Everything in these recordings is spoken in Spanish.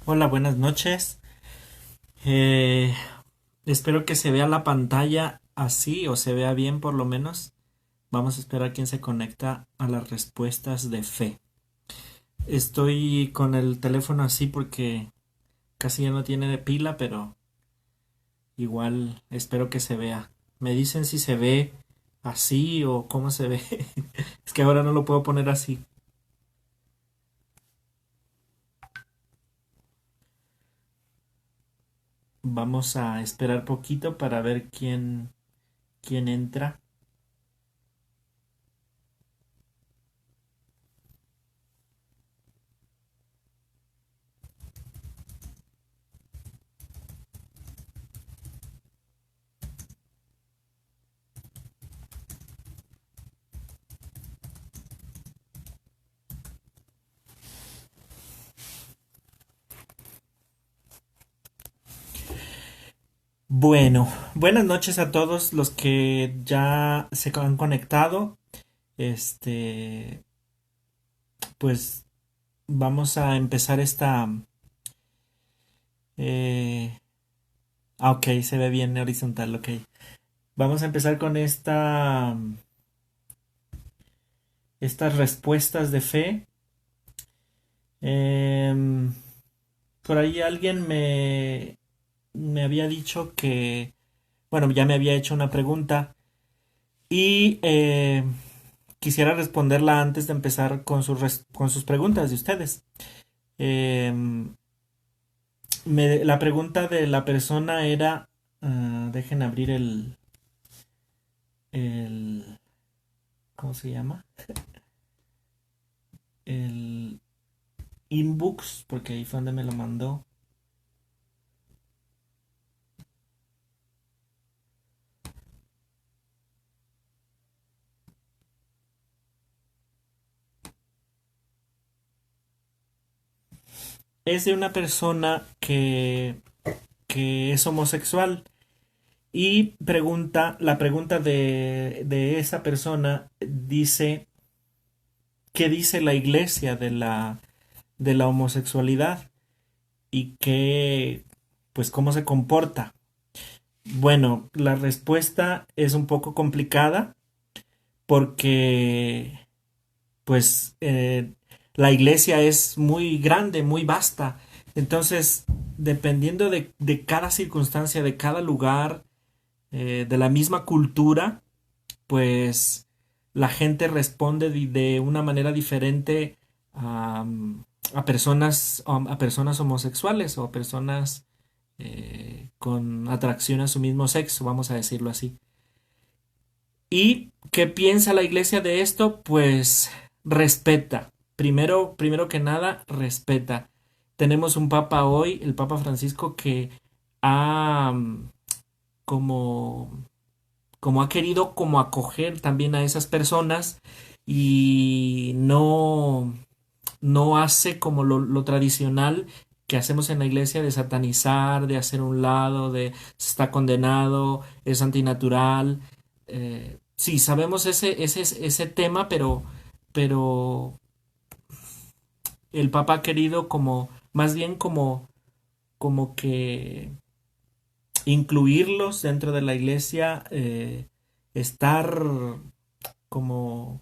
Hola, buenas noches. Eh, Espero que se vea la pantalla así o se vea bien por lo menos. Vamos a esperar quién se conecta a las respuestas de fe. Estoy con el teléfono así porque casi ya no tiene de pila, pero igual espero que se vea. Me dicen si se ve así o cómo se ve. Es que ahora no lo puedo poner así. Vamos a esperar poquito para ver quién entra. Bueno, buenas noches a todos los que ya se han conectado. Este, pues vamos a empezar esta. eh, ok, se ve bien horizontal, ok. Vamos a empezar con estas respuestas de fe. Em, por ahí alguien me había dicho que, bueno, ya me había hecho una pregunta y quisiera responderla antes de empezar con con sus preguntas de ustedes. Em, la pregunta de la persona era, dejen abrir el, ¿cómo se llama? El inbox, porque ahí fue donde me lo mandó. Es de una persona que es homosexual y la pregunta de esa persona dice, ¿qué dice la iglesia de la homosexualidad? Y qué, pues, cómo se comporta. Bueno, la respuesta es un poco complicada porque, pues, la iglesia es muy grande, muy vasta. Entonces, dependiendo de cada circunstancia, de cada lugar, de la misma cultura, pues la gente responde de una manera diferente a, a personas homosexuales o a personas con atracción a su mismo sexo, vamos a decirlo así. ¿Y qué piensa la iglesia de esto? Pues respeta. Primero que nada, respeta. Tenemos un papa hoy, el Papa Francisco, que ha como, como ha querido como acoger también a esas personas y no hace como lo tradicional que hacemos en la iglesia de satanizar, de hacer un lado, de está condenado, es antinatural. Sí, sabemos ese tema, pero el Papa ha querido como, más bien como que incluirlos dentro de la iglesia, estar como,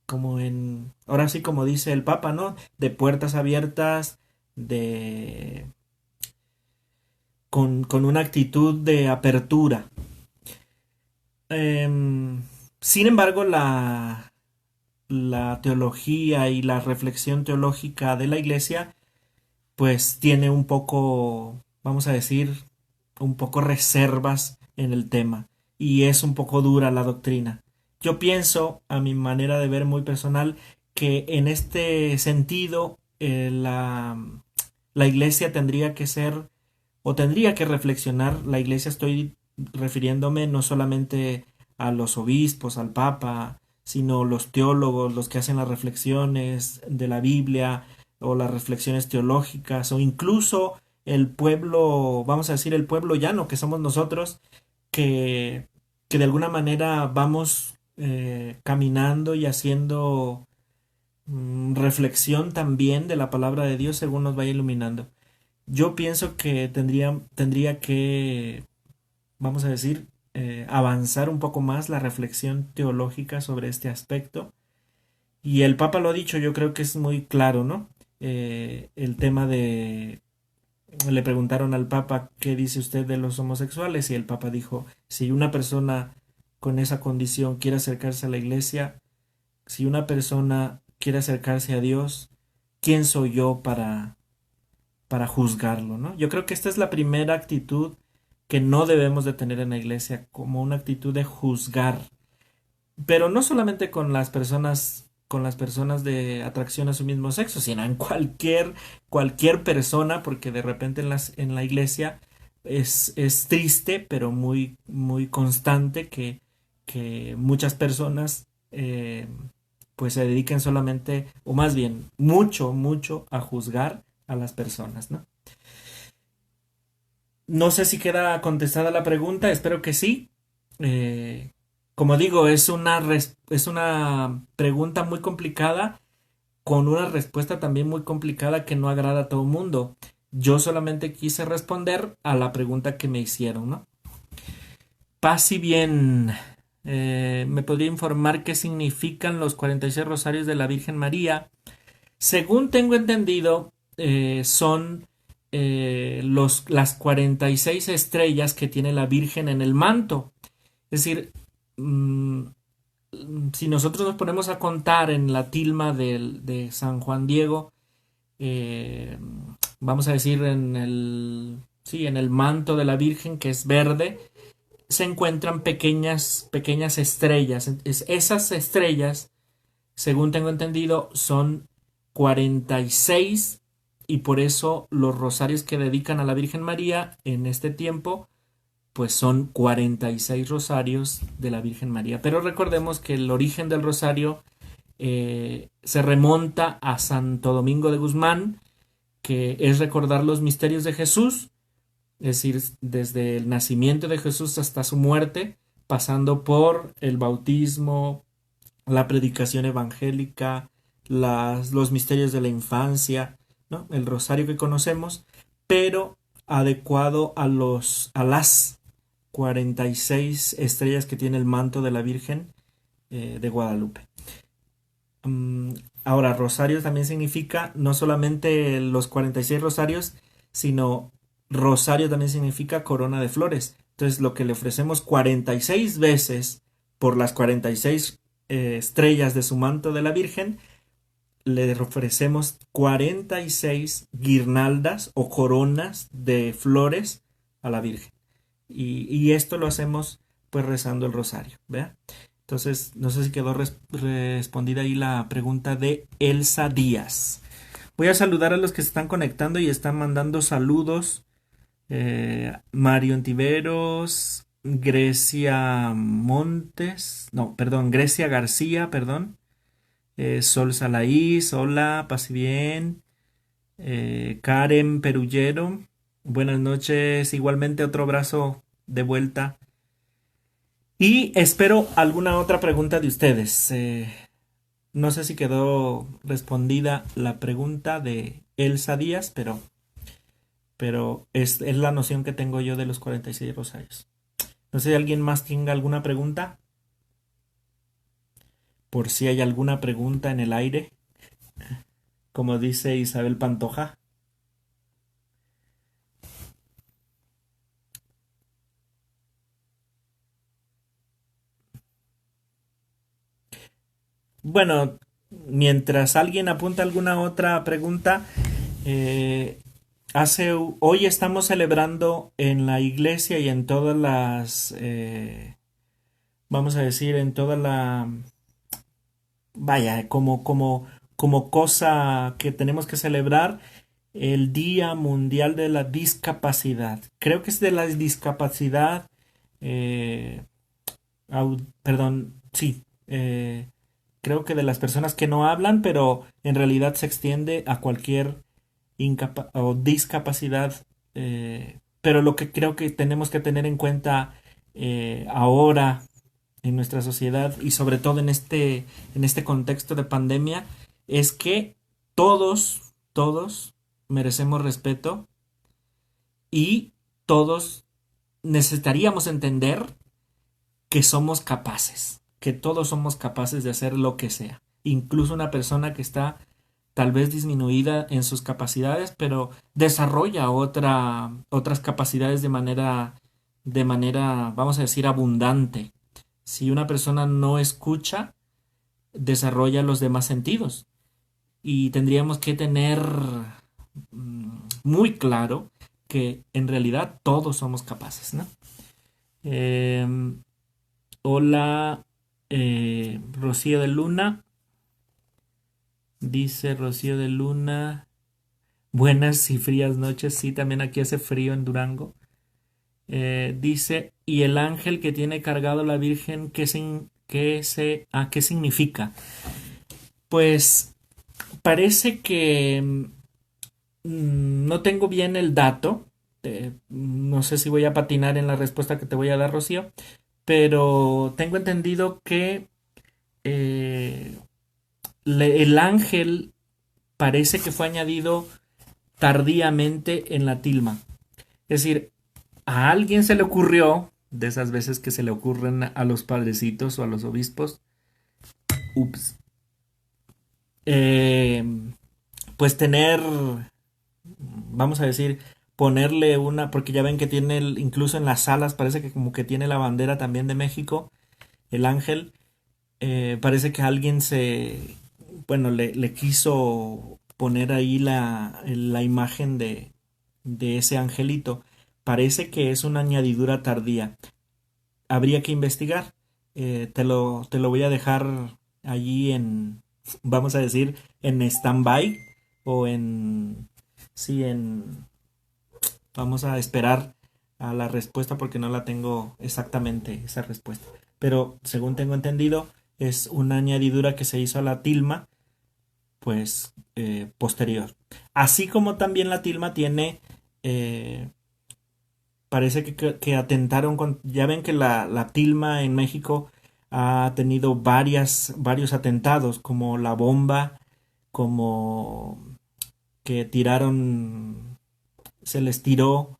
como en, ahora sí como dice el Papa, ¿no? De puertas abiertas, de, con una actitud de apertura. Sin embargo, la teología y la reflexión teológica de la iglesia, pues tiene un poco, vamos a decir, un poco reservas en el tema y es un poco dura la doctrina. Yo pienso, a mi manera de ver muy personal, que en este sentido la iglesia tendría que ser o tendría que reflexionar, la iglesia estoy refiriéndome no solamente a los obispos, al papa, sino los teólogos, los que hacen las reflexiones de la Biblia o las reflexiones teológicas o incluso el pueblo, vamos a decir el pueblo llano que somos nosotros, que, que de alguna manera vamos caminando y haciendo reflexión también de la palabra de Dios según nos vaya iluminando. Yo pienso que tendría que, vamos a decir, avanzar un poco más la reflexión teológica sobre este aspecto. Y el Papa lo ha dicho, yo creo que es muy claro, ¿no? El tema de... Le preguntaron al Papa qué dice usted de los homosexuales y el Papa dijo, si una persona con esa condición quiere acercarse a la iglesia, si una persona quiere acercarse a Dios, ¿quién soy yo para juzgarlo, ¿no? Yo creo que esta es la primera actitud que no debemos de tener en la iglesia, como una actitud de juzgar, pero no solamente con las personas de atracción a su mismo sexo, sino en cualquier persona, porque de repente en la iglesia es triste, pero muy constante que muchas personas pues se dediquen solamente, o más bien, mucho a juzgar a las personas, ¿no? No sé si queda contestada la pregunta, espero que sí. Eh, Como digo, es una pregunta muy complicada con una respuesta también muy complicada que no agrada a todo el mundo. Yo solamente quise responder a la pregunta que me hicieron, ¿no? Paz y bien. ¿Me podría informar qué significan los 46 rosarios de la Virgen María? Según tengo entendido, son las 46 estrellas que tiene la Virgen en el manto. Es decir, mm, si nosotros nos ponemos a contar en la tilma de San Juan Diego, eh, vamos a decir sí, en el manto de la Virgen, que es verde, se encuentran pequeñas estrellas. Esas estrellas, según tengo entendido, son 46 y por eso los rosarios que dedican a la Virgen María en este tiempo pues son 46 rosarios de la Virgen María. Pero recordemos que el origen del rosario se remonta a Santo Domingo de Guzmán, que es recordar los misterios de Jesús, es decir, desde el nacimiento de Jesús hasta su muerte, pasando por el bautismo, la predicación evangélica, los misterios de la infancia, ¿no? El rosario que conocemos, pero adecuado a las 46 estrellas que tiene el manto de la Virgen de Guadalupe. Mm, Ahora, rosario también significa no solamente los 46 rosarios, sino rosario también significa corona de flores. Entonces, lo que le ofrecemos 46 veces por las 46 estrellas de su manto de la Virgen, le ofrecemos 46 guirnaldas o coronas de flores a la Virgen. Y esto lo hacemos pues rezando el rosario, ¿vea? Entonces, no sé si quedó respondida ahí la pregunta de Elsa Díaz. Voy a saludar a los que se están conectando y están mandando saludos. Mario Antiveros, Grecia Montes, no, perdón, Grecia García, perdón. Sol Salaís, hola, paz y bien. Karen Perullero, buenas noches. Igualmente otro abrazo de vuelta. Y espero alguna otra pregunta de ustedes. No sé si quedó respondida la pregunta de Elsa Díaz, pero es la noción que tengo yo de los 46 rosarios. No sé si alguien más tenga alguna pregunta. Por si hay alguna pregunta en el aire, como dice Isabel Pantoja. Bueno, mientras alguien apunta alguna otra pregunta, eh, hoy estamos celebrando en la iglesia y en todas vamos a decir, en toda vaya, como cosa que tenemos que celebrar, el Día Mundial de la Discapacidad. Creo que es de la discapacidad, eh, perdón, sí, creo que de las personas que no hablan, pero en realidad se extiende a cualquier o discapacidad. Pero lo que creo que tenemos que tener en cuenta ahora en nuestra sociedad y sobre todo en este contexto de pandemia es que todos merecemos respeto y todos necesitaríamos entender que somos capaces, que todos somos capaces de hacer lo que sea. Incluso una persona que está tal vez disminuida en sus capacidades, pero desarrolla otras capacidades de manera, vamos a decir, abundante. Si una persona no escucha, desarrolla los demás sentidos. Y tendríamos que tener muy claro que en realidad todos somos capaces, ¿no? Eh, Hola, Rocío de Luna. Dice Rocío de Luna. Buenas y frías noches. Sí, también aquí hace frío en Durango. Dice, ¿y el ángel que tiene cargado la Virgen, qué significa? Pues parece que no tengo bien el dato. No sé si voy a patinar en la respuesta que te voy a dar, Rocío, pero tengo entendido que eh, el ángel parece que fue añadido tardíamente en la tilma. Es decir, a alguien se le ocurrió, de esas veces que se le ocurren a los padrecitos o a los obispos, ups, eh, pues tener, vamos a decir, ponerle una, porque ya ven que tiene, incluso en las salas, parece que como que tiene la bandera también de México, el ángel. Parece que alguien bueno, le quiso poner ahí la imagen de ese angelito. Parece que es una añadidura tardía. Habría que investigar. Te lo voy a dejar allí vamos a decir, en stand-by o sí, vamos a esperar a la respuesta porque no la tengo exactamente esa respuesta. Pero según tengo entendido, es una añadidura que se hizo a la tilma, pues posterior. Así como también la tilma tiene, eh, parece que atentaron ya ven que la tilma en México ha tenido varios atentados, como la bomba, como que se les tiró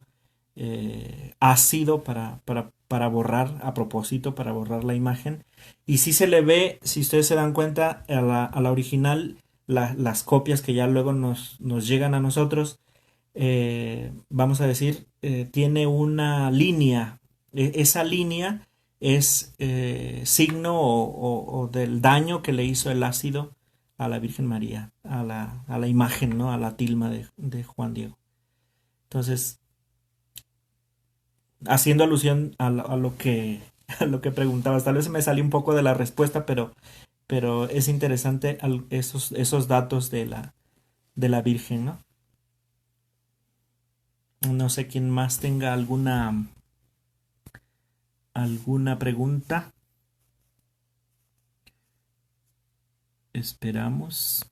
ácido para borrar, a propósito, para borrar la imagen. Y si se le ve, si ustedes se dan cuenta, a la original, las copias que ya luego nos llegan a nosotros, vamos a decir, tiene una línea. Esa línea es signo o del daño que le hizo el ácido a la Virgen María, a la imagen, ¿no? A la tilma de Juan Diego. Entonces, haciendo alusión a lo que preguntabas. Tal vez me salí un poco de la respuesta, pero es interesante esos datos de la Virgen, ¿no? No sé quién más tenga alguna pregunta. Esperamos.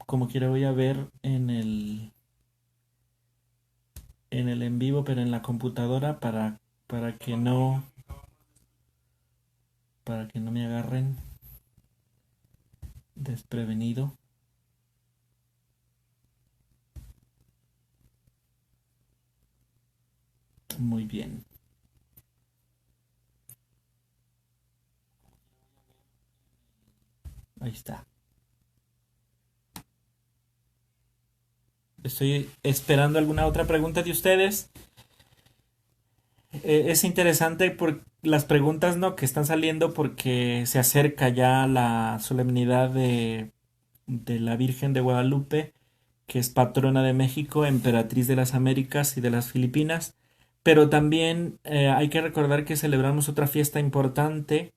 Como quiera voy a ver en el en vivo, pero en la computadora para que no para que no me agarren desprevenido. Muy bien. Ahí está. Estoy esperando alguna otra pregunta de ustedes. Es interesante por las preguntas, ¿no? Que están saliendo porque se acerca ya la solemnidad de la Virgen de Guadalupe, que es patrona de México, emperatriz de las Américas y de las Filipinas. Pero también hay que recordar que celebramos otra fiesta importante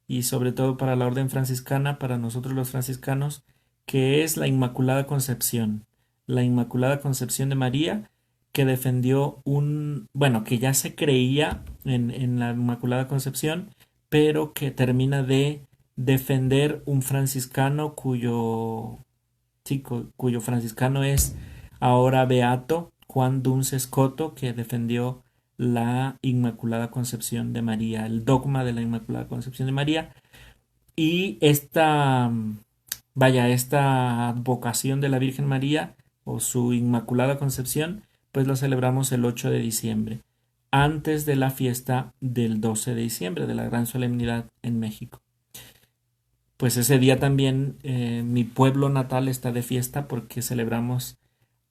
y sobre todo para la orden franciscana, para nosotros los franciscanos, que es la Inmaculada Concepción. La Inmaculada Concepción de María, que defendió bueno, que ya se creía en la Inmaculada Concepción, pero que termina de defender un franciscano cuyo franciscano es ahora beato, Juan Duns Escoto, que defendió la Inmaculada Concepción de María, el dogma de la Inmaculada Concepción de María. Y esta advocación de la Virgen María o su Inmaculada Concepción, pues lo celebramos el 8 de diciembre, antes de la fiesta del 12 de diciembre, de la Gran Solemnidad en México. Pues ese día también mi pueblo natal está de fiesta porque celebramos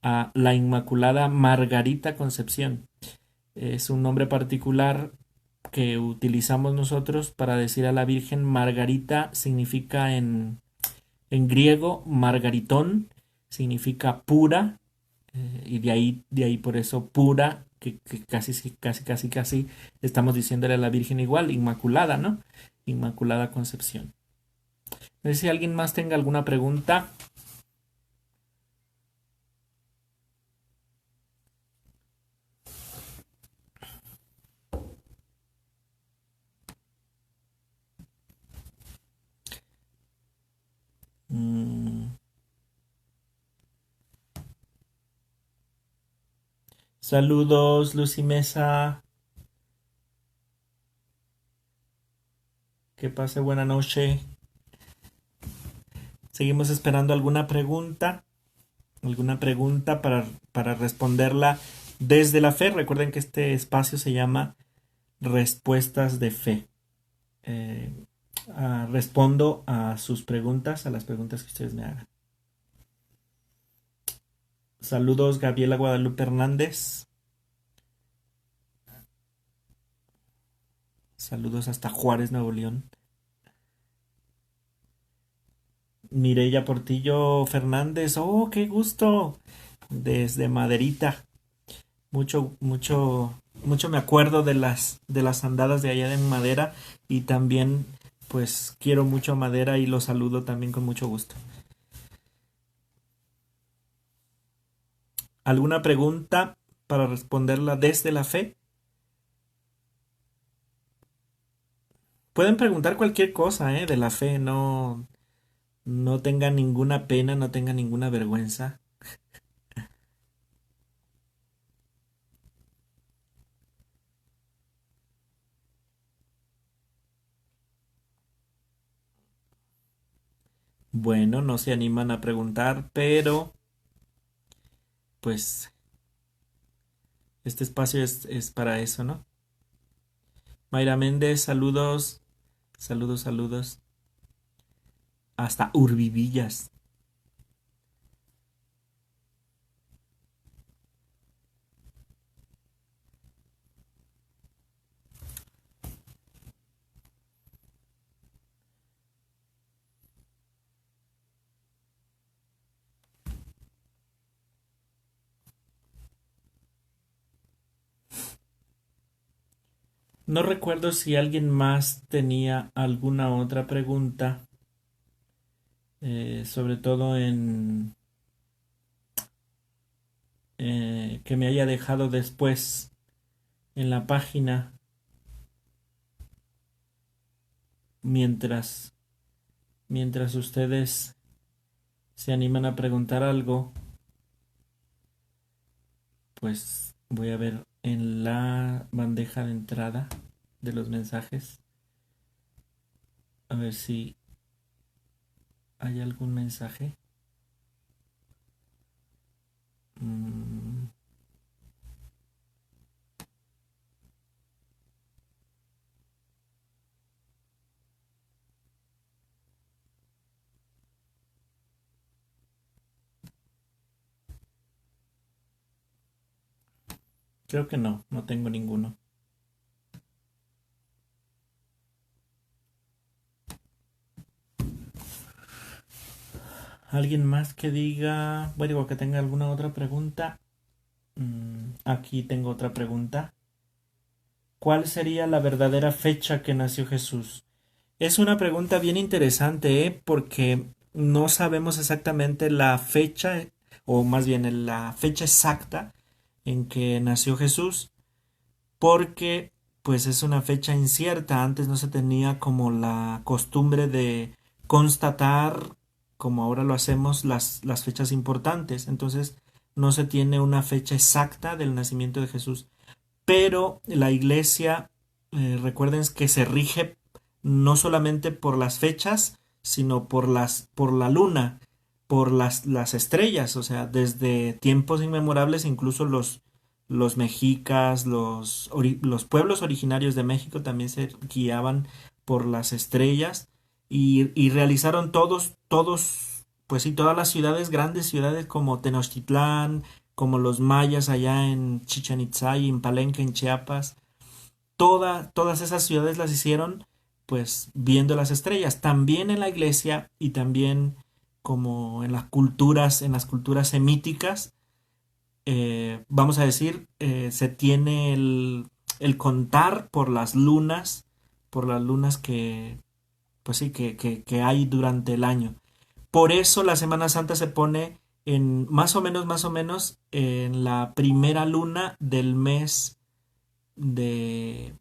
a la Inmaculada Margarita Concepción. Es un nombre particular que utilizamos nosotros para decir a la Virgen. Margarita significa en griego margaritón, significa pura, y de ahí por eso pura, que casi estamos diciéndole a la Virgen igual, Inmaculada, ¿no? Inmaculada Concepción. No sé si alguien más tenga alguna pregunta. Mm, Saludos, Lucy Mesa. Que pase buena noche. Seguimos esperando alguna pregunta para responderla desde la fe. Recuerden que este espacio se llama Respuestas de Fe. Eh, Respondo a sus preguntas, a las preguntas que ustedes me hagan. Saludos, Gabriela Guadalupe Hernández. Saludos hasta Juárez, Nuevo León. Mireya Portillo Fernández. Oh, qué gusto. Desde Maderita. Mucho me acuerdo de las andadas de allá en Madera, y también pues quiero mucho a Madera y lo saludo también con mucho gusto. ¿Alguna pregunta para responderla desde la fe? Pueden preguntar cualquier cosa, de la fe, no tengan ninguna pena, no tengan ninguna vergüenza. Bueno, no se animan a preguntar, pero pues este espacio es para eso, ¿no? Mayra Méndez, saludos, saludos. Hasta Urbivillas. No recuerdo si alguien más tenía alguna otra pregunta, sobre todo que me haya dejado después en la página, mientras, mientras ustedes se animan a preguntar algo. Pues voy a ver en la bandeja de entrada de los mensajes, a ver si hay algún mensaje. Mm, Creo que no tengo ninguno. ¿Alguien más que diga, bueno, que tenga alguna otra pregunta? Aquí tengo otra pregunta. ¿Cuál sería la verdadera fecha que nació Jesús? Es una pregunta bien interesante, porque no sabemos exactamente la fecha, o más bien la fecha exacta en que nació Jesús, porque pues es una fecha incierta. Antes no se tenía como la costumbre de constatar, como ahora lo hacemos, las fechas importantes. Entonces no se tiene una fecha exacta del nacimiento de Jesús. pero la iglesia, recuerden que se rige no solamente por las fechas, sino por la luna, por las estrellas, o sea, desde tiempos inmemorables, incluso los mexicas, los pueblos originarios de México también se guiaban por las estrellas y realizaron pues sí, todas las ciudades, grandes ciudades como Tenochtitlán, como los mayas allá en Chichen Itzá y en Palenque, en Chiapas, todas esas ciudades las hicieron pues viendo las estrellas, también en la iglesia y también como en las culturas semíticas, vamos a decir, se tiene el contar por las lunas que, pues sí, que hay durante el año. Por eso la Semana Santa se pone en más o menos, en la primera luna del mes de,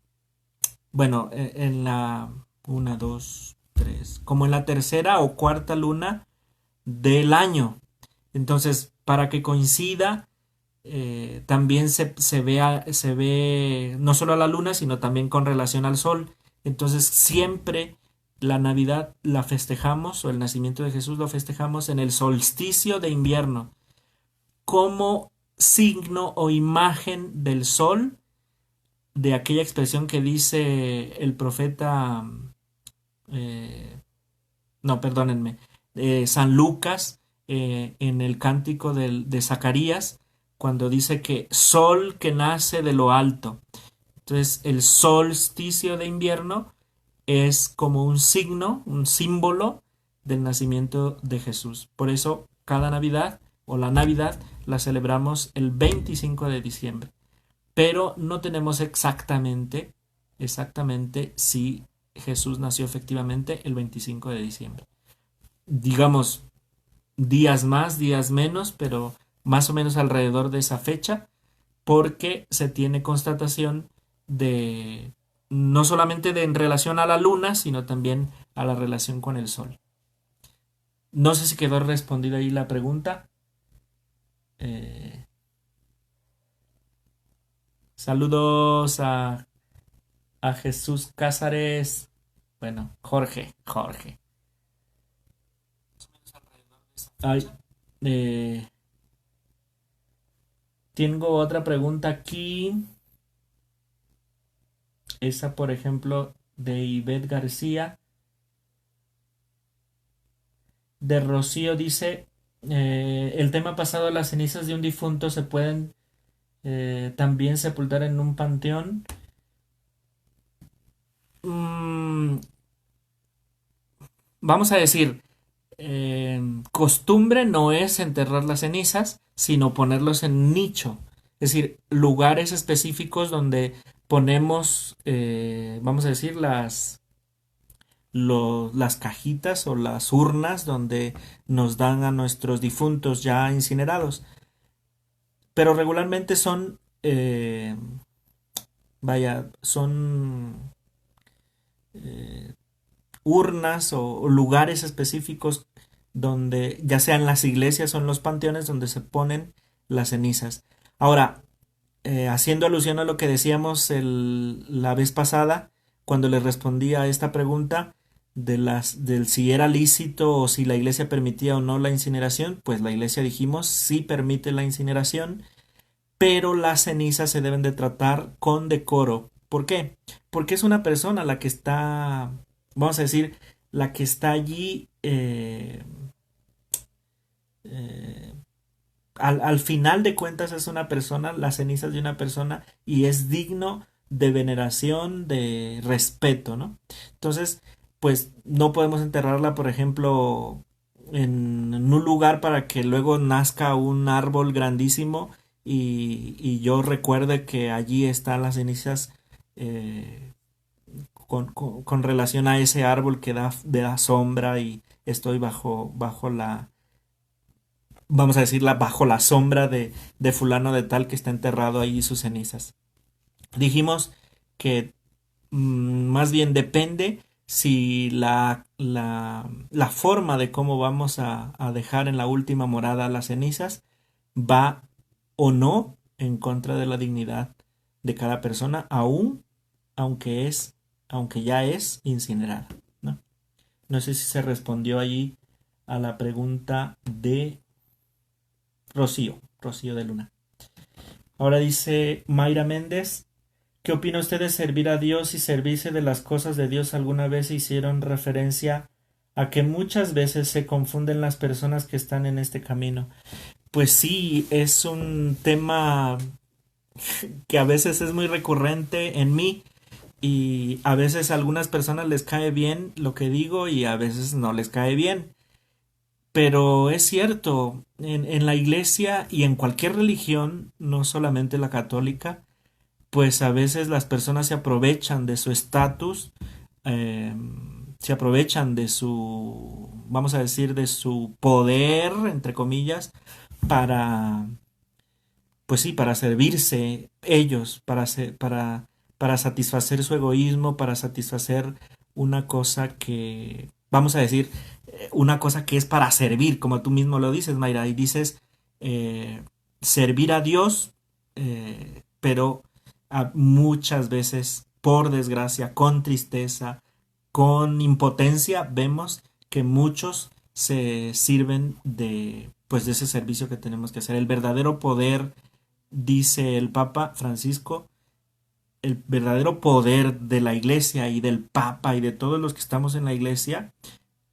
bueno, en la una, dos, tres, como en la tercera o cuarta luna del año. Entonces, para que coincida, también se ve no solo a la luna, sino también con relación al sol. Entonces, siempre la Navidad la festejamos, o el nacimiento de Jesús lo festejamos en el solsticio de invierno, como signo o imagen del sol, de aquella expresión que dice el profeta, eh, no, perdónenme, San Lucas, en el cántico de Zacarías, cuando dice que sol que nace de lo alto. Entonces, el solsticio de invierno es como un signo, un símbolo del nacimiento de Jesús. Por eso, cada Navidad o la Navidad la celebramos el 25 de diciembre. Pero no tenemos exactamente si Jesús nació efectivamente el 25 de diciembre. Digamos, días más, días menos, pero más o menos alrededor de esa fecha, porque se tiene constatación de no solamente de en relación a la luna, sino también a la relación con el sol. No sé si quedó respondida ahí la pregunta. Eh, saludos a Jesús Cázares. Bueno, Jorge. Ay, eh, tengo otra pregunta aquí. Esa, por ejemplo, de Ivette García. De Rocío dice, el tema pasado, las cenizas de un difunto se pueden también sepultar en un panteón. Mm, vamos a decir, costumbre no es enterrar las cenizas, sino ponerlos en nicho. Es decir, lugares específicos donde ponemos, vamos a decir, las cajitas o las urnas donde nos dan a nuestros difuntos ya incinerados. Pero regularmente son, vaya, son eh, urnas o lugares específicos donde, ya sean las iglesias o en los panteones, donde se ponen las cenizas. Ahora, haciendo alusión a lo que decíamos la vez pasada, cuando le respondí a esta pregunta del si era lícito o si la iglesia permitía o no la incineración, pues la iglesia dijimos sí permite la incineración, pero las cenizas se deben de tratar con decoro. ¿Por qué? Porque es una persona la que está, vamos a decir, la que está allí, eh, al final de cuentas es una persona, las cenizas de una persona, y es digno de veneración, de respeto, ¿no? Entonces, pues no podemos enterrarla, por ejemplo, en un lugar para que luego nazca un árbol grandísimo y yo recuerde que allí están las cenizas, eh, con relación a ese árbol que da sombra y estoy bajo la, vamos a decirla, bajo la sombra de fulano de tal que está enterrado ahí sus cenizas. Dijimos que más bien depende si la forma de cómo vamos a dejar en la última morada las cenizas va o no en contra de la dignidad de cada persona, aún aunque aunque ya es incinerada, ¿no? No sé si se respondió allí a la pregunta de Rocío de Luna. Ahora dice Mayra Méndez, ¿qué opina usted de servir a Dios y servirse de las cosas de Dios? ¿Alguna vez hicieron referencia a que muchas veces se confunden las personas que están en este camino? Pues sí, es un tema que a veces es muy recurrente en mí y a veces a algunas personas les cae bien lo que digo y a veces no les cae bien. Pero es cierto, en la iglesia y en cualquier religión, no solamente la católica, pues a veces las personas se aprovechan de su estatus, eh, se aprovechan de su, vamos a decir, de su poder, entre comillas, para, pues sí, para servirse ellos, para satisfacer su egoísmo, para satisfacer una cosa que, vamos a decir, una cosa que es para servir, como tú mismo lo dices, Mayra, y dices eh, servir a Dios, pero muchas veces, por desgracia, con tristeza, con impotencia, vemos que muchos se sirven de, pues, de ese servicio que tenemos que hacer. El verdadero poder, dice el Papa Francisco, el verdadero poder de la iglesia y del Papa y de todos los que estamos en la iglesia,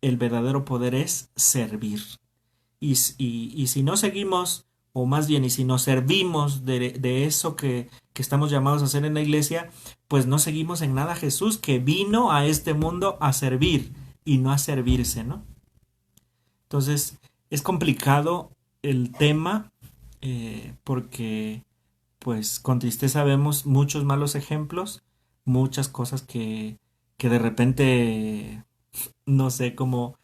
el verdadero poder es servir. Y si no seguimos, o más bien, y si nos servimos de eso que estamos llamados a hacer en la iglesia, pues no seguimos en nada a Jesús, que vino a este mundo a servir y no a servirse, ¿no? Entonces, es complicado el tema porque, pues, con tristeza vemos muchos malos ejemplos, muchas cosas que de repente, no sé, como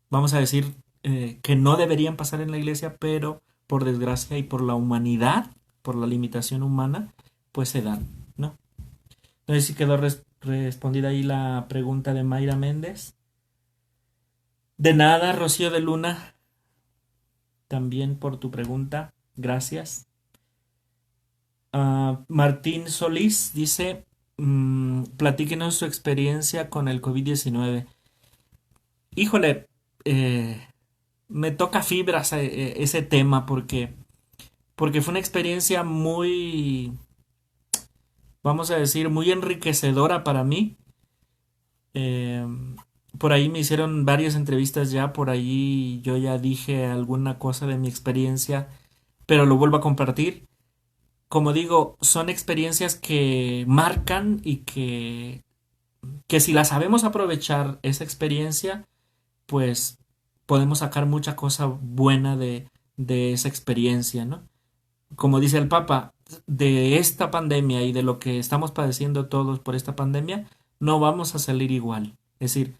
vamos a decir, que no deberían pasar en la iglesia, pero por desgracia y por la humanidad, por la limitación humana, pues se dan, ¿no? No sé si quedó respondida ahí la pregunta de Mayra Méndez. De nada, Rocío de Luna, también por tu pregunta. Gracias. Martín Solís dice, platíquenos su experiencia con el COVID-19. Híjole, eh, me toca fibras ese tema porque fue una experiencia muy, vamos a decir, muy enriquecedora para mí. Eh, por ahí me hicieron varias entrevistas ya, por ahí yo ya dije alguna cosa de mi experiencia, pero lo vuelvo a compartir. Como digo, son experiencias que marcan y que si la sabemos aprovechar esa experiencia, pues podemos sacar mucha cosa buena de esa experiencia, ¿no? Como dice el Papa, de esta pandemia y de lo que estamos padeciendo todos por esta pandemia, no vamos a salir igual. Es decir,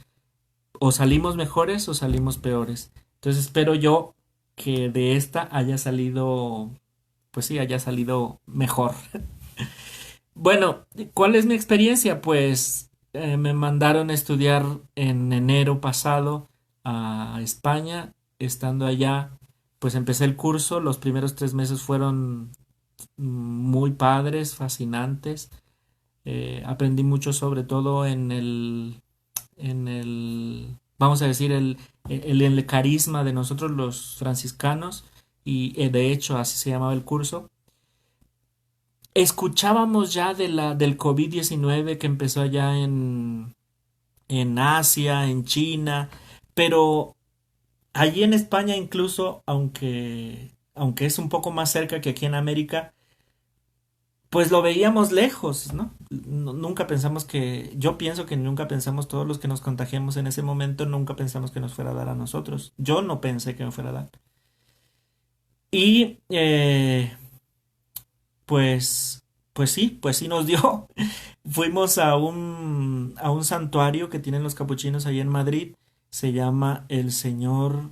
o salimos mejores o salimos peores. Entonces espero yo que de esta haya salido, pues sí, haya salido mejor. Bueno, ¿cuál es mi experiencia? Pues me mandaron a estudiar en enero pasado a España. Estando allá, pues empecé el curso. Los primeros 3 meses fueron muy padres, fascinantes. Aprendí mucho sobre todo vamos a decir, el carisma de nosotros los franciscanos y de hecho así se llamaba el curso. Escuchábamos ya del COVID-19 que empezó allá en Asia, en China, pero allí en España incluso, aunque es un poco más cerca que aquí en América, pues lo veíamos lejos, ¿no? Nunca pensamos yo pienso que nunca pensamos todos los que nos contagiamos en ese momento, nunca pensamos que nos fuera a dar a nosotros. Yo no pensé que me fuera a dar. Y pues, pues sí nos dio. Fuimos a un santuario que tienen los capuchinos ahí en Madrid. Se llama el Señor,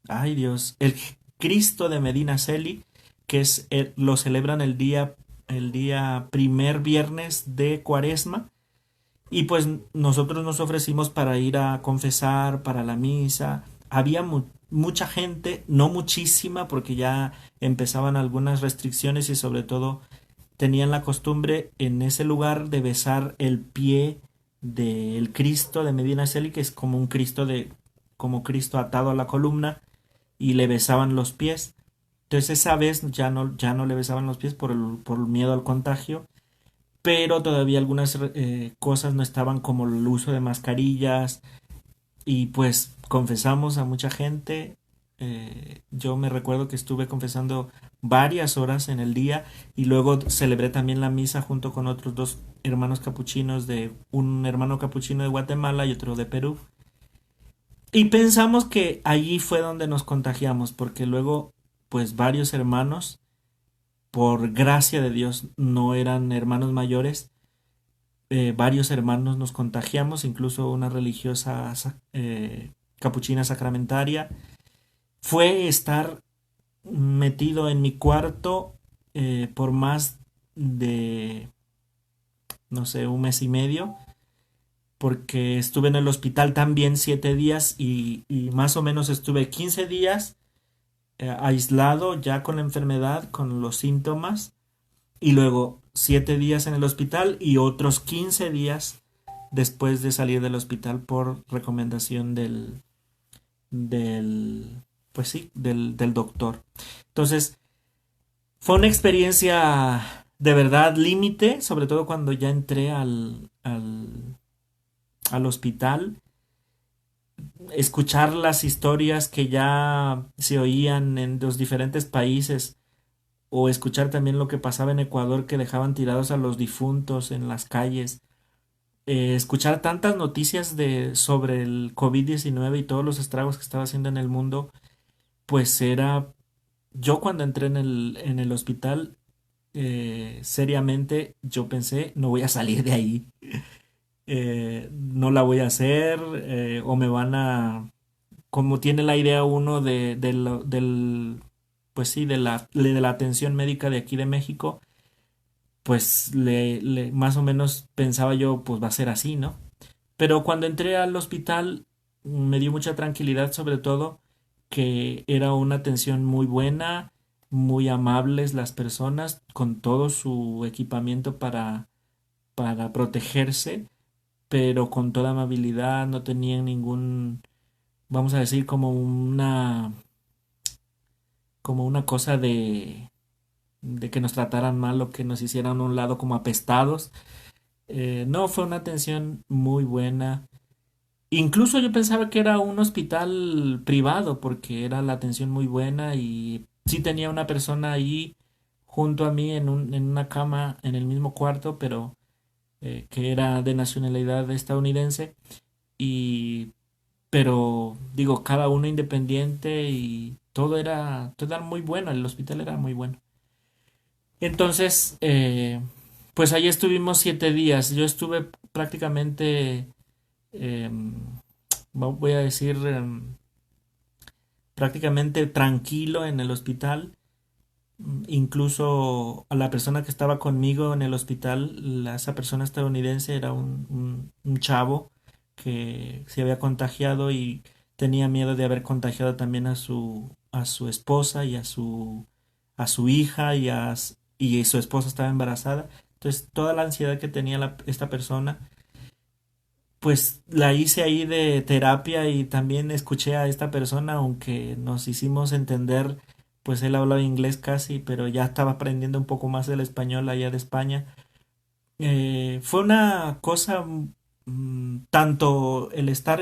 ay Dios, el Cristo de Medina Celi, que lo celebran el día primer viernes de Cuaresma. Y pues nosotros nos ofrecimos para ir a confesar, para la misa. Había mucha gente, no muchísima, porque ya empezaban algunas restricciones y sobre todo tenían la costumbre en ese lugar de besar el pie del Cristo de Medina Celi, que es como un Cristo como Cristo atado a la columna, y le besaban los pies. Entonces esa vez ya no le besaban los pies por el miedo al contagio, pero todavía algunas cosas no estaban como el uso de mascarillas y pues confesamos a mucha gente. Yo me recuerdo que estuve confesando varias horas en el día y luego celebré también la misa junto con otros dos hermanos capuchinos, de un hermano capuchino de Guatemala y otro de Perú. Y pensamos que allí fue donde nos contagiamos, porque luego pues varios hermanos, por gracia de Dios, no eran hermanos mayores, varios hermanos nos contagiamos, incluso una religiosa capuchina sacramentaria. Fue estar metido en mi cuarto por más de, no sé, un mes y medio, porque estuve en el hospital también 7 días y más o menos estuve 15 días aislado ya con la enfermedad, con los síntomas, y luego 7 días en el hospital y otros 15 días después de salir del hospital por recomendación del pues sí, del doctor. Entonces, fue una experiencia de verdad límite, sobre todo cuando ya entré al hospital. Escuchar las historias que ya se oían en los diferentes países o escuchar también lo que pasaba en Ecuador, que dejaban tirados a los difuntos en las calles. Escuchar tantas noticias sobre el COVID-19 y todos los estragos que estaba haciendo en el mundo, pues era, yo cuando entré en el hospital, seriamente yo pensé, no voy a salir de ahí, no la voy a hacer, o me van a, como tiene la idea uno pues sí, de la atención médica de aquí de México, pues más o menos pensaba yo, pues va a ser así, ¿no? Pero cuando entré al hospital me dio mucha tranquilidad, sobre todo que era una atención muy buena, muy amables las personas, con todo su equipamiento para protegerse, pero con toda amabilidad, no tenían ningún, vamos a decir, como una cosa de que nos trataran mal o que nos hicieran a un lado como apestados. No, fue una atención muy buena. Incluso yo pensaba que era un hospital privado porque era la atención muy buena y sí tenía una persona ahí junto a mí en una cama en el mismo cuarto, pero que era de nacionalidad estadounidense y pero digo, cada uno independiente y todo era muy bueno, el hospital era muy bueno. Entonces, pues ahí estuvimos 7 días. Yo estuve prácticamente, em, voy a decir, prácticamente tranquilo en el hospital. Incluso a la persona que estaba conmigo en el hospital, esa persona estadounidense era un chavo que se había contagiado y tenía miedo de haber contagiado también a su esposa y a su hija y su esposa estaba embarazada. Entonces toda la ansiedad que tenía esta persona, pues la hice ahí de terapia y también escuché a esta persona, aunque nos hicimos entender, pues él hablaba inglés casi, pero ya estaba aprendiendo un poco más el español allá de España. Fue una cosa, tanto el estar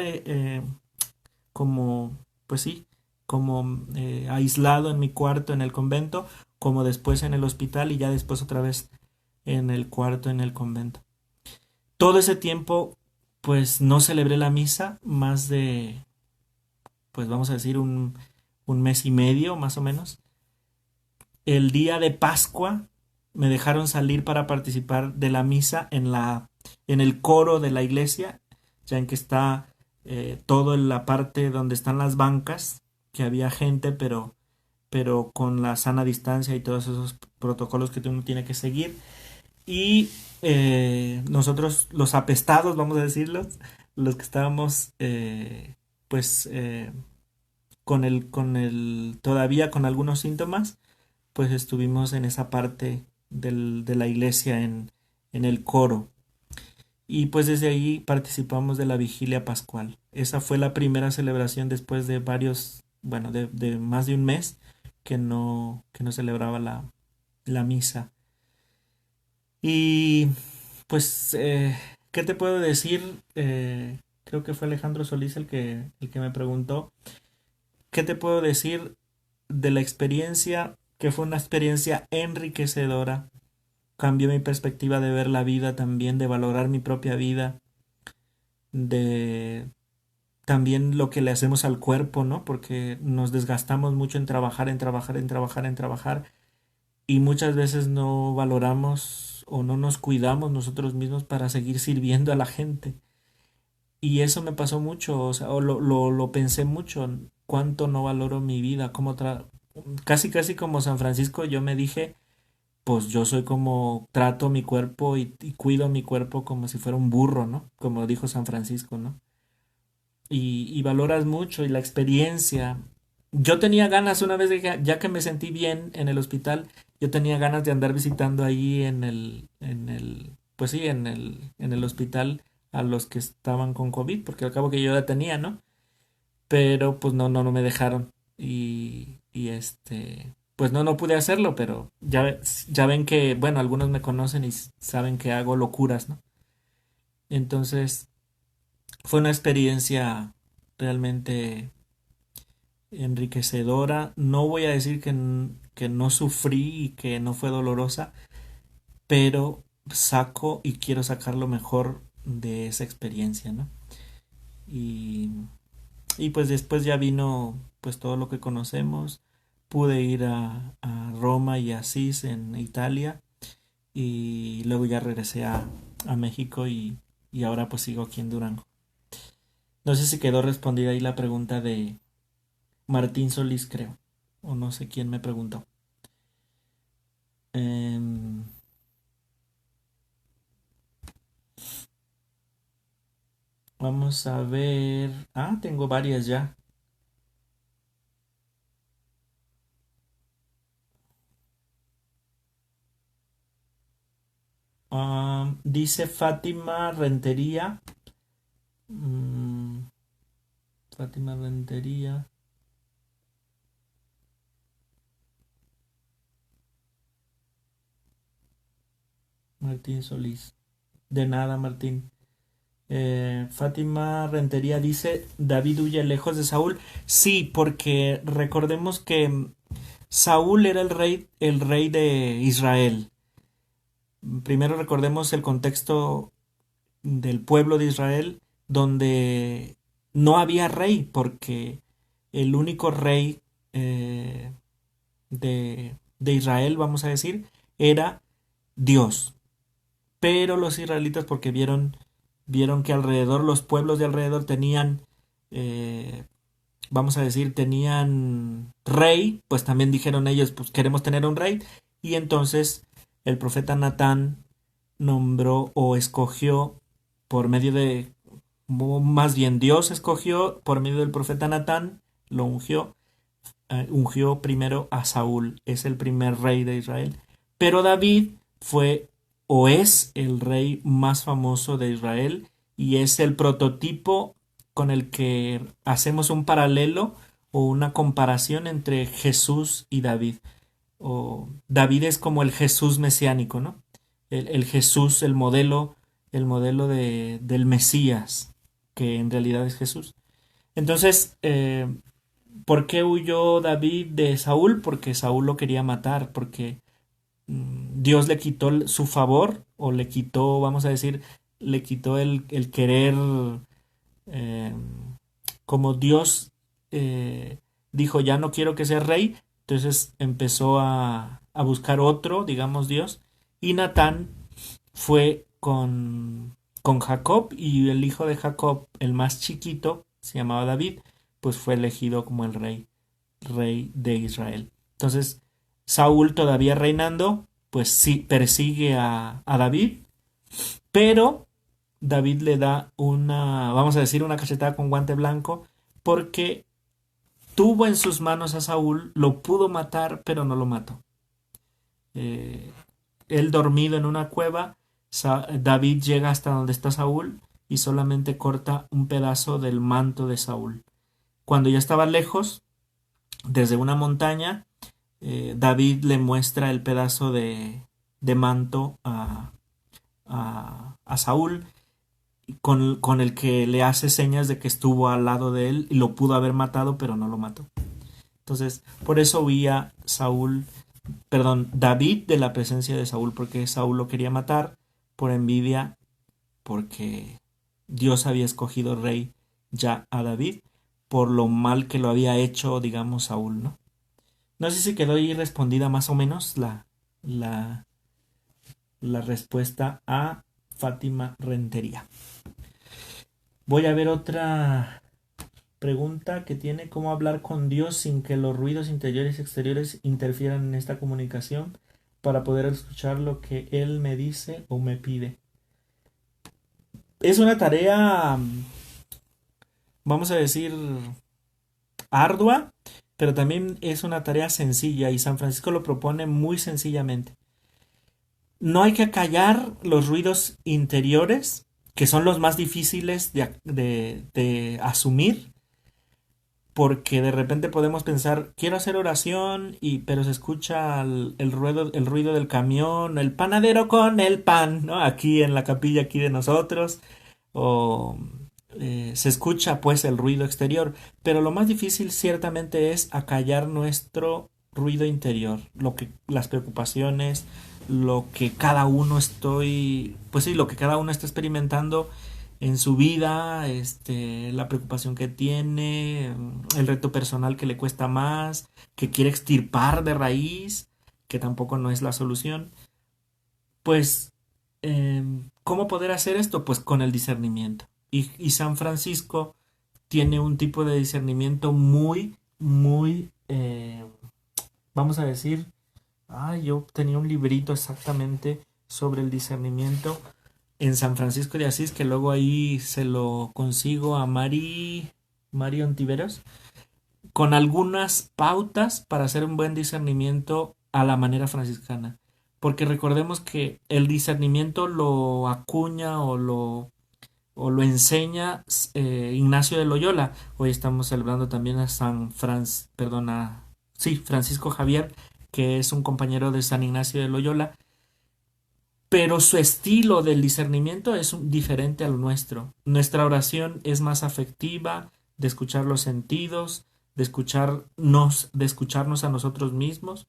como, pues sí, como aislado en mi cuarto en el convento, como después en el hospital y ya después otra vez en el cuarto en el convento. Todo ese tiempo, pues no celebré la misa, más de, pues vamos a decir, un mes y medio más o menos. El día de Pascua me dejaron salir para participar de la misa en el coro de la iglesia, ya en que está todo en la parte donde están las bancas, que había gente, pero con la sana distancia y todos esos protocolos que uno tiene que seguir. Y nosotros, los apestados, vamos a decirlos, los que estábamos pues todavía con algunos síntomas, pues estuvimos en esa parte de la iglesia en el coro. Y pues desde ahí participamos de la vigilia pascual. Esa fue la primera celebración después de varios, bueno, de más de un mes que no celebraba la misa. Y pues, ¿qué te puedo decir? Creo que fue Alejandro Solís el que me preguntó. ¿Qué te puedo decir de la experiencia? Que fue una experiencia enriquecedora. Cambió mi perspectiva de ver la vida también, de valorar mi propia vida, de también lo que le hacemos al cuerpo, ¿no? Porque nos desgastamos mucho en trabajar, en trabajar, en trabajar, en trabajar, y muchas veces no valoramos o no nos cuidamos nosotros mismos para seguir sirviendo a la gente. Y eso me pasó mucho, o sea, lo pensé mucho, cuánto no valoro mi vida, casi casi como San Francisco, yo me dije, pues yo soy como trato mi cuerpo y cuido mi cuerpo como si fuera un burro, ¿no? Como dijo San Francisco, ¿no? Y valoras mucho y la experiencia. Yo tenía ganas una vez, ya que me sentí bien en el hospital, yo tenía ganas de andar visitando ahí pues sí, en el hospital a los que estaban con COVID, porque al cabo que yo ya tenía, ¿no? Pero pues no me dejaron. Pues no pude hacerlo, pero ya ven que, bueno, algunos me conocen y saben que hago locuras, ¿no? Entonces, fue una experiencia realmente enriquecedora. No voy a decir que no sufrí y que no fue dolorosa, pero saco y quiero sacar lo mejor de esa experiencia, ¿no? Y, y pues después ya vino pues todo lo que conocemos. Pude ir a Roma y a Asís en Italia y luego ya regresé a México y ahora pues sigo aquí en Durango. No sé si quedó respondida ahí la pregunta de Martín Solís, creo. O no sé quién me preguntó. Em, Vamos a ver. Ah, tengo varias ya. Dice Fátima Rentería. mm, Fátima Rentería. Martín Solís. De nada, Martín. Fátima Rentería dice, David huye lejos de Saúl. Sí, porque recordemos que Saúl era el rey de Israel. Primero recordemos el contexto del pueblo de Israel, donde no había rey, porque el único rey eh, de Israel, vamos a decir, era Dios. Pero los israelitas, porque vieron que alrededor, los pueblos de alrededor tenían, eh, vamos a decir, tenían rey, pues también dijeron ellos, pues queremos tener un rey. Y entonces el profeta Natán nombró o escogió por medio de, más bien Dios escogió por medio del profeta Natán, lo ungió primero a Saúl, es el primer rey de Israel. Pero David fue o es el rey más famoso de Israel y es el prototipo con el que hacemos un paralelo o una comparación entre Jesús y David. O David es como el Jesús mesiánico, ¿no? El Jesús, el modelo del Mesías, que en realidad es Jesús. Entonces, ¿por qué huyó David de Saúl? Porque Saúl lo quería matar, porque Dios le quitó su favor, o le quitó, vamos a decir, le quitó el querer, eh, como Dios dijo, ya no quiero que sea rey, entonces empezó a buscar otro, digamos Dios, y Natán fue con Jacob, y el hijo de Jacob, el más chiquito, se llamaba David, pues fue elegido como el rey de Israel. Entonces, Saúl todavía reinando, pues sí, persigue a David, pero David le da una, vamos a decir, una cachetada con guante blanco, porque tuvo en sus manos a Saúl, lo pudo matar, pero no lo mató. Eh, Él dormido en una cueva, David llega hasta donde está Saúl y solamente corta un pedazo del manto de Saúl. Cuando ya estaba lejos, desde una montaña, David le muestra el pedazo de manto a Saúl con el que le hace señas de que estuvo al lado de él y lo pudo haber matado, pero no lo mató. Entonces, por eso huía David de la presencia de Saúl, porque Saúl lo quería matar por envidia, porque Dios había escogido rey ya a David por lo mal que lo había hecho, digamos, Saúl, ¿no? No sé si quedó ahí respondida más o menos la, la respuesta a Fátima Rentería. Voy a ver otra pregunta que tiene: ¿cómo hablar con Dios sin que los ruidos interiores y exteriores interfieran en esta comunicación para poder escuchar lo que Él me dice o me pide? Es una tarea, vamos a decir, ardua, pero también es una tarea sencilla y San Francisco lo propone muy sencillamente. No hay que acallar los ruidos interiores, que son los más difíciles de asumir, porque de repente podemos pensar, quiero hacer oración, pero se escucha el ruido del camión, el panadero con el pan, ¿no? Aquí en la capilla aquí de nosotros, o se escucha pues el ruido exterior, pero lo más difícil ciertamente es acallar nuestro ruido interior, las preocupaciones, lo que cada uno lo que cada uno está experimentando en su vida, la preocupación que tiene, el reto personal que le cuesta más, que quiere extirpar de raíz, que tampoco no es la solución. Pues, ¿cómo poder hacer esto? Pues con el discernimiento. Y San Francisco tiene un tipo de discernimiento muy, vamos a decir, yo tenía un librito exactamente sobre el discernimiento en San Francisco de Asís, que luego ahí se lo consigo a Mari Ontiveros, con algunas pautas para hacer un buen discernimiento a la manera franciscana. Porque recordemos que el discernimiento lo acuña o lo enseña Ignacio de Loyola. Hoy estamos celebrando también a Francisco Javier, que es un compañero de San Ignacio de Loyola, pero su estilo del discernimiento es diferente al nuestro. Nuestra oración es más afectiva, de escuchar los sentidos, de escucharnos a nosotros mismos.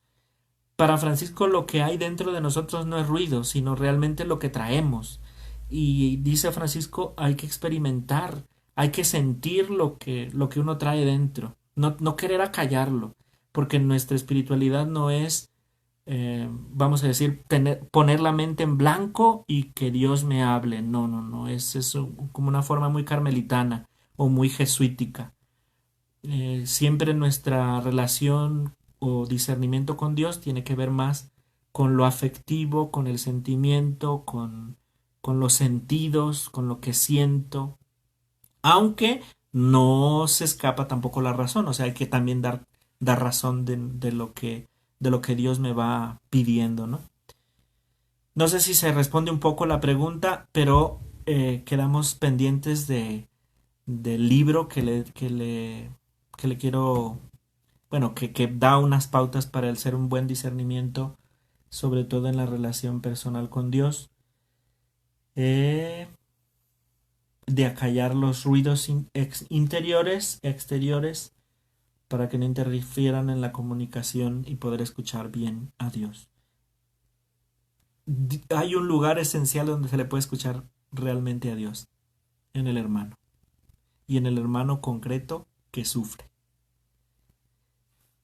Para Francisco lo que hay dentro de nosotros no es ruido, sino realmente lo que traemos. Y dice Francisco, hay que experimentar, hay que sentir lo que uno trae dentro, no querer acallarlo, porque nuestra espiritualidad no es, vamos a decir, poner la mente en blanco y que Dios me hable. No, no, no, es como una forma muy carmelitana o muy jesuítica. Siempre nuestra relación o discernimiento con Dios tiene que ver más con lo afectivo, con el sentimiento, con los sentidos, con lo que siento, aunque no se escapa tampoco la razón, o sea, hay que también dar razón de lo que Dios me va pidiendo, ¿no? No sé si se responde un poco la pregunta, pero quedamos pendientes del libro que le quiero, bueno, que da unas pautas para el ser un buen discernimiento, sobre todo en la relación personal con Dios, eh, de acallar los ruidos interiores, exteriores, para que no interfieran en la comunicación y poder escuchar bien a Dios. Hay un lugar esencial donde se le puede escuchar realmente a Dios, en el hermano, y en el hermano concreto que sufre.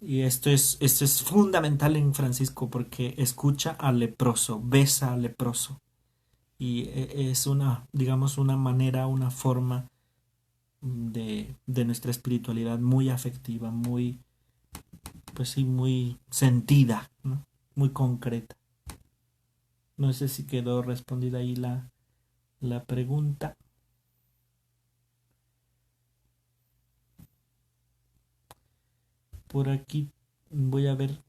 Y esto es fundamental en Francisco, porque escucha al leproso, besa al leproso. Y es digamos, una manera, una forma de nuestra espiritualidad muy afectiva, pues sí, muy sentida, ¿no? Muy concreta. No sé si quedó respondida ahí la pregunta. por aquí voy a ver.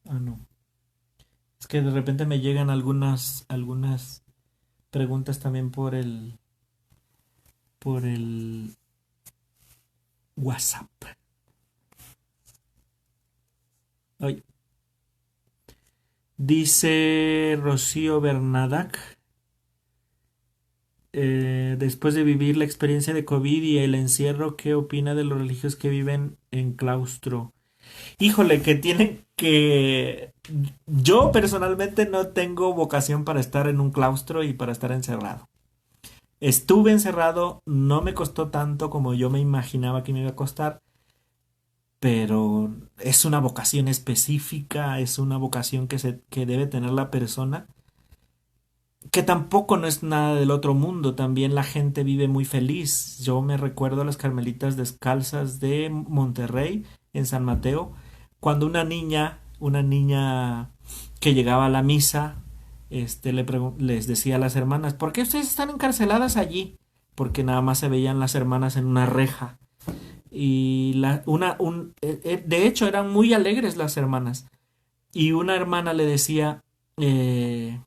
Ah, no. Es que de repente me llegan algunas preguntas también por el WhatsApp. Ay, dice Rocío Bernadac, después de vivir la experiencia de COVID y el encierro, ¿qué opina de los religiosos que viven en claustro? Híjole, que tienen que... Yo personalmente no tengo vocación para estar en un claustro y para estar encerrado. Estuve encerrado, no me costó tanto como yo me imaginaba que me iba a costar, pero es una vocación específica, es una vocación que debe tener la persona, que tampoco no es nada del otro mundo, también la gente vive muy feliz. Yo me recuerdo a las Carmelitas Descalzas de Monterrey, en San Mateo, cuando una niña que llegaba a la misa, les decía a las hermanas, ¿por qué ustedes están encarceladas allí? Porque nada más se veían las hermanas en una reja. Y de hecho eran muy alegres las hermanas. Y una hermana le decía, eh,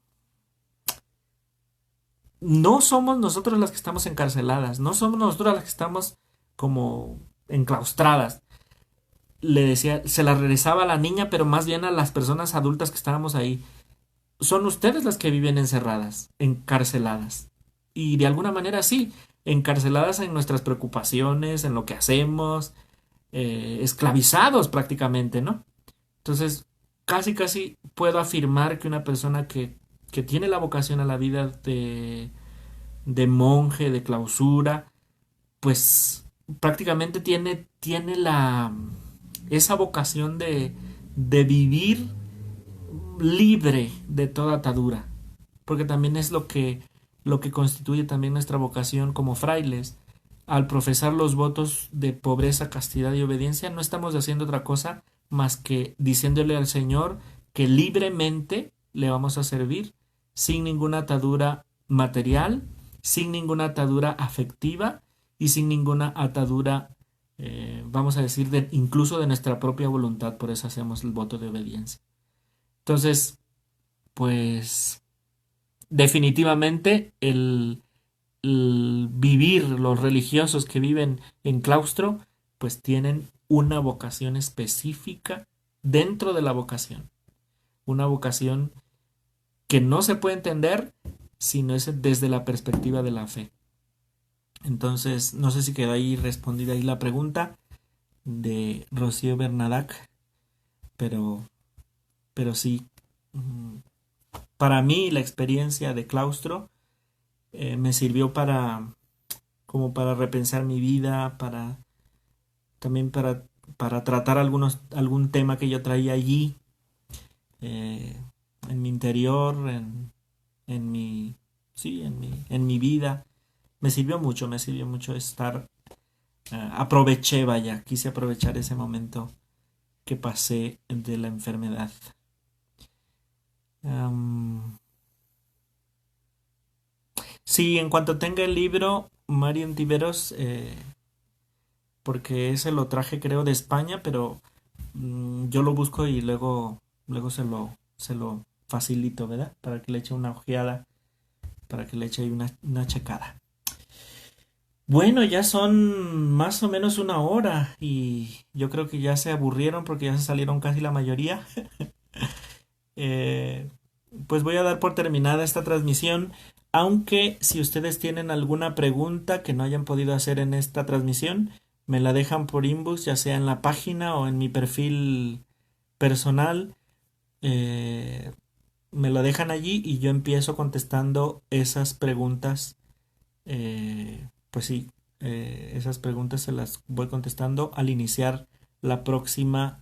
no somos nosotros las que estamos encarceladas, no somos nosotros las que estamos como enclaustradas. Le decía, se la regresaba a la niña, pero más bien a las personas adultas que estábamos ahí. Son ustedes las que viven encerradas, encarceladas. Y de alguna manera sí, encarceladas en nuestras preocupaciones, en lo que hacemos, esclavizados prácticamente, ¿no? Entonces, casi puedo afirmar que una persona que tiene la vocación a la vida de monje, de clausura, pues prácticamente tiene esa vocación de vivir libre de toda atadura, porque también es lo que constituye también nuestra vocación como frailes. Al profesar los votos de pobreza, castidad y obediencia, no estamos haciendo otra cosa más que diciéndole al Señor que libremente le vamos a servir sin ninguna atadura material, sin ninguna atadura afectiva y sin ninguna atadura, vamos a decir, incluso de nuestra propia voluntad. Por eso hacemos el voto de obediencia. Entonces, pues definitivamente el vivir, los religiosos que viven en claustro, pues tienen una vocación específica dentro de la vocación. Una vocación que no se puede entender si no es desde la perspectiva de la fe. Entonces, no sé si quedó ahí respondida ahí la pregunta de Rocío Bernadac, pero sí, para mí la experiencia de claustro me sirvió como para repensar mi vida, también para tratar algún tema que yo traía allí, eh, en mi interior, en mi, sí, en mi vida. Me sirvió mucho estar, quise aprovechar ese momento que pasé de la enfermedad. Am, sí, en cuanto tenga el libro, Marion Tiveros, porque ese lo traje creo de España, pero yo lo busco y luego se lo facilito, ¿verdad? Para que le eche una ojeada, para que le eche ahí una checada. Bueno, ya son más o menos una hora y yo creo que ya se aburrieron porque ya se salieron casi la mayoría. Eh, pues voy a dar por terminada esta transmisión, aunque si ustedes tienen alguna pregunta que no hayan podido hacer en esta transmisión, me la dejan por inbox, ya sea en la página o en mi perfil personal. eh, Me lo dejan allí y yo empiezo contestando esas preguntas. Pues sí, esas preguntas se las voy contestando al iniciar la próxima,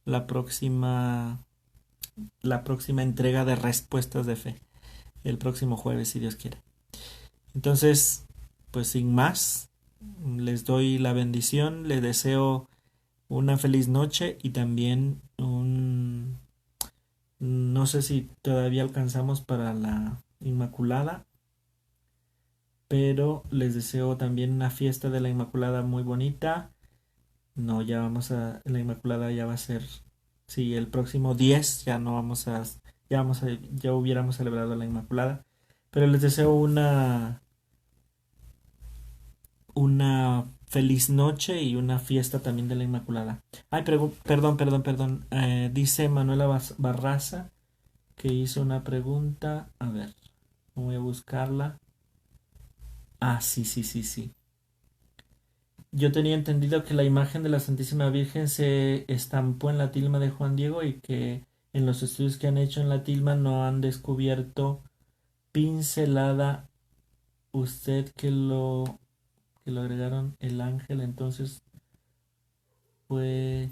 la próxima, la próxima entrega de respuestas de fe, el próximo jueves, si Dios quiere. Entonces, pues sin más, les doy la bendición, les deseo una feliz noche y también no sé si todavía alcanzamos para la Inmaculada, pero les deseo también una fiesta de la Inmaculada muy bonita, No, ya vamos a, la Inmaculada ya va a ser, sí, el próximo 10 ya no vamos a, ya hubiéramos celebrado la Inmaculada. Pero les deseo una feliz noche y una fiesta también de la Inmaculada. Ay, perdón. Dice Manuela Barraza que hizo una pregunta. A ver, voy a buscarla. Ah, sí. Yo tenía entendido que la imagen de la Santísima Virgen se estampó en la tilma de Juan Diego y que en los estudios que han hecho en la tilma no han descubierto pincelada. Usted que lo agregaron el ángel, entonces fue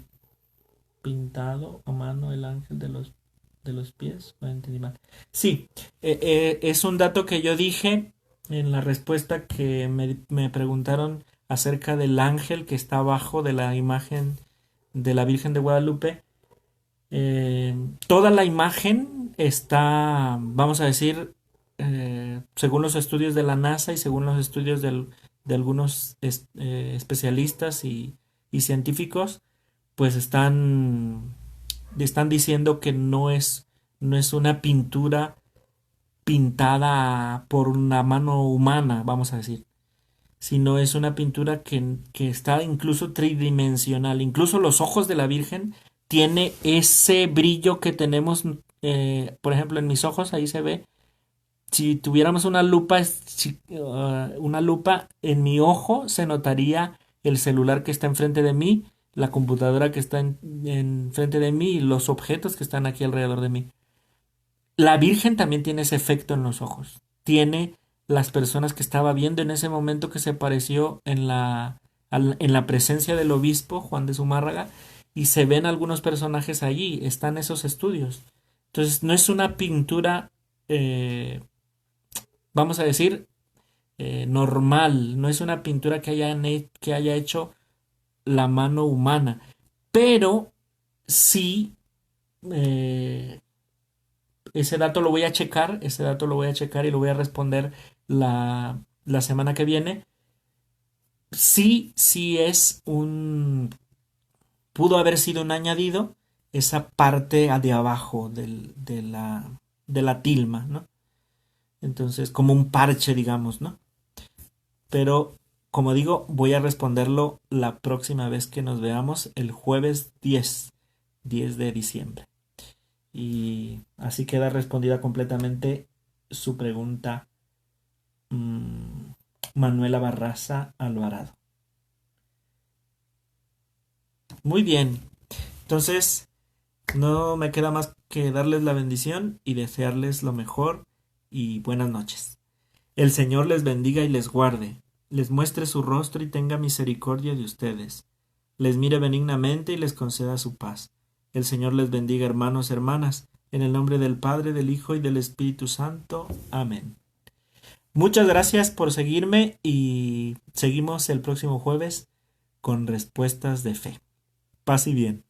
pintado a mano el ángel de los pies. No entendí mal. Sí, es un dato que yo dije en la respuesta que me preguntaron acerca del ángel que está abajo de la imagen de la Virgen de Guadalupe. Toda la imagen está, vamos a decir, según los estudios de la NASA y según los estudios de algunos especialistas y científicos, pues están diciendo que no es una pintura pintada por una mano humana, vamos a decir, sino es una pintura que está incluso tridimensional. Incluso los ojos de la Virgen tiene ese brillo que tenemos, por ejemplo, en mis ojos, ahí se ve. Si tuviéramos una lupa, una lupa en mi ojo, se notaría el celular que está enfrente de mí, la computadora que está enfrente de mí y los objetos que están aquí alrededor de mí. La Virgen también tiene ese efecto en los ojos. Tiene las personas que estaba viendo en ese momento que se apareció en la presencia del obispo Juan de Zumárraga y se ven algunos personajes allí, están esos estudios. Entonces no es una pintura, vamos a decir, normal, no es una pintura que haya hecho la mano humana, pero sí, eh, ese dato lo voy a checar y lo voy a responder la semana que viene. Sí pudo haber sido un añadido esa parte de abajo de la tilma, ¿no? Entonces, como un parche, digamos, ¿no? Pero, como digo, voy a responderlo la próxima vez que nos veamos, el jueves 10 de diciembre. Y así queda respondida completamente su pregunta, mm, Manuela Barraza Alvarado. Muy bien, entonces no me queda más que darles la bendición y desearles lo mejor y buenas noches. El Señor les bendiga y les guarde, les muestre su rostro y tenga misericordia de ustedes, les mire benignamente y les conceda su paz. El Señor les bendiga, hermanos, hermanas, en el nombre del Padre, del Hijo y del Espíritu Santo. Amén. Muchas gracias por seguirme y seguimos el próximo jueves con respuestas de fe. Paz y bien.